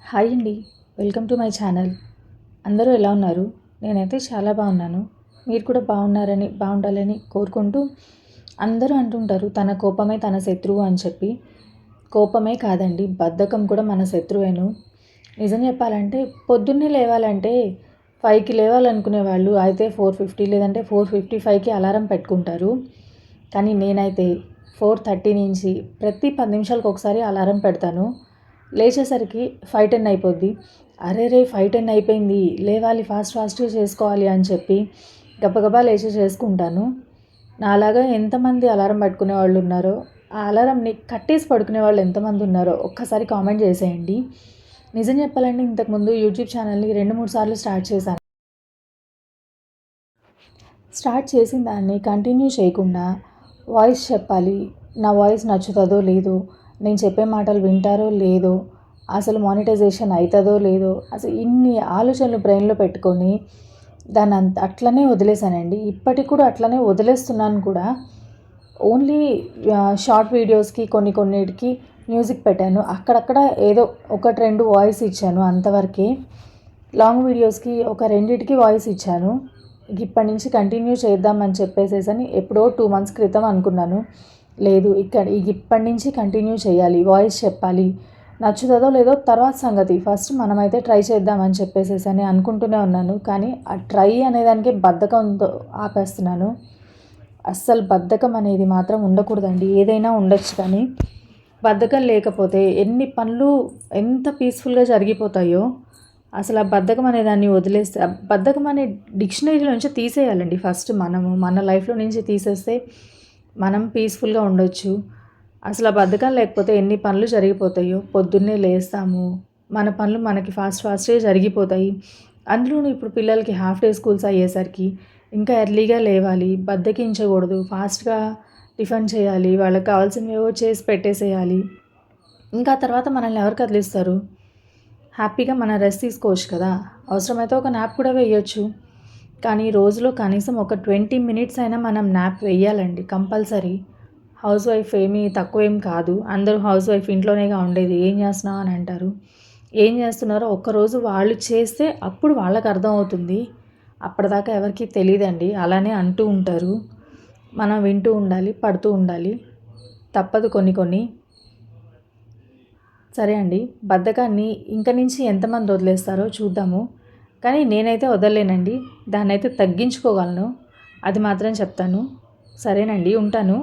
Hi అండి. Welcome to my channel. అందరూ ఎలా ఉన్నారు? నేనైతే చాలా బాగున్నాను. మీరు కూడా బాగుండాలని కోరుకుంటూ అందరూ అంటుంటారు తన కోపమే తన శత్రువు అని చెప్పి. కోపమే కాదండి, బద్ధకం కూడా మన శత్రువేను. నిజం చెప్పాలంటే పొద్దున్నే లేవాలంటే 5కి లేవాలనుకునే వాళ్ళు అయితే 4:50 లేదంటే 4:55కి అలారం పెట్టుకుంటారు. కానీ నేనైతే 4:30 నుంచి ప్రతి 10 నిమిషాలకు ఒకసారి అలారం పెడతాను. లేచేసరికి 5:10 అయిపోద్ది. అరెరే 5:10 అయిపోయింది, లేవాలి, ఫాస్ట్గా చేసుకోవాలి అని చెప్పి గబగబా లేచి చేసుకుంటాను. నాలాగా ఎంతమంది అలారం పట్టుకునే వాళ్ళు ఉన్నారో, ఆ అలారంని కట్టేసి పడుకునే వాళ్ళు ఎంతమంది ఉన్నారో ఒక్కసారి కామెంట్ చేసేయండి. నిజం చెప్పాలంటే ఇంతకుముందు యూట్యూబ్ ఛానల్ని 2-3 సార్లు స్టార్ట్ చేశాను. స్టార్ట్ చేసిన దాన్ని కంటిన్యూ చేయకుండా వాయిస్ చెప్పాలి, నా వాయిస్ నచ్చుతుందో లేదో, నేను చెప్పే మాటలు వింటారో లేదో, అసలు మానిటైజేషన్ అవుతుందో లేదో, అసలు ఇన్ని ఆలోచనలు బ్రెయిన్లో పెట్టుకొని దాన్ని అట్లనే వదిలేసానండి. ఇప్పటికి కూడా అట్లనే వదిలేస్తున్నాను కూడా. ఓన్లీ షార్ట్ వీడియోస్కి కొన్నిటికి మ్యూజిక్ పెట్టాను, అక్కడక్కడ ఏదో 1-2 వాయిస్ ఇచ్చాను అంతవరకే. లాంగ్ వీడియోస్కి ఒక 2కి వాయిస్ ఇచ్చాను. ఇప్పటి నుంచి కంటిన్యూ చేద్దామని చెప్పేసేసని ఎప్పుడో 2 months క్రితం అనుకున్నాను. లేదు, ఇప్పటి నుంచి కంటిన్యూ చేయాలి, వాయిస్ చెప్పాలి, నచ్చుతుందో లేదో తర్వాత సంగతి, ఫస్ట్ మనమైతే ట్రై చేద్దామని చెప్పేసేసని అనుకుంటూనే ఉన్నాను. కానీ ఆ ట్రై అనేదానికి బద్ధకంతో ఆపేస్తున్నాను. అస్సలు బద్ధకం అనేది మాత్రం ఉండకూడదండి. ఏదైనా ఉండొచ్చు కానీ బద్ధకం లేకపోతే ఎన్ని పనులు ఎంత పీస్ఫుల్గా జరిగిపోతాయో. అసలు ఆ బద్ధకం అనే దాన్ని వదిలేస్తే, బద్ధకం అనే డిక్షనరీలో నుంచి తీసేయాలండి ఫస్ట్. మన లైఫ్లో నుంచి తీసేస్తే మనం పీస్ఫుల్గా ఉండొచ్చు. అసలు ఆ బద్ధకం లేకపోతే ఎన్ని పనులు జరిగిపోతాయో. పొద్దున్నే లేస్తాము, మన పనులు మనకి ఫాస్ట్గా జరిగిపోతాయి. అందులోనూ ఇప్పుడు పిల్లలకి హాఫ్ డే స్కూల్స్ అయ్యేసరికి ఇంకా ఎర్లీగా లేవాలి, బద్ధకించకూడదు, ఫాస్ట్గా టిఫిన్ చేయాలి, వాళ్ళకి కావాల్సినవేవో చేసి పెట్టేసేయాలి. ఇంకా తర్వాత మనల్ని ఎవరు కదిలిస్తారు? హ్యాపీగా మనం రెస్ట్ తీసుకోవచ్చు కదా. అవసరమైతే ఒక న్యాప్ కూడా వేయొచ్చు. కానీ రోజులో కనీసం ఒక 20 minutes అయినా మనం న్యాప్ వేయాలండి కంపల్సరీ. హౌస్ వైఫ్ తక్కువేం కాదు. అందరూ హౌస్ వైఫ్ ఇంట్లోనేగా ఉండేది, ఏం చేస్తున్నావు అని అంటారు. ఏం చేస్తున్నారో ఒక్కరోజు వాళ్ళు చేస్తే అప్పుడు వాళ్ళకి అర్థమవుతుంది. అప్పటిదాకా ఎవరికి తెలియదండి, అలానే అంటూ ఉంటారు. మనం వింటూ ఉండాలి, పడుతూ ఉండాలి, తప్పదు కొన్ని. సరే అండి, బద్ధకాన్ని ఇంక నుంచి ఎంతమంది వదిలేస్తారో చూద్దాము. కానీ నేనైతే వదలలేనండి, దాన్నైతే తగ్గించుకోగలను, అది మాత్రం చెప్తాను. సరేనండి, ఉంటాను.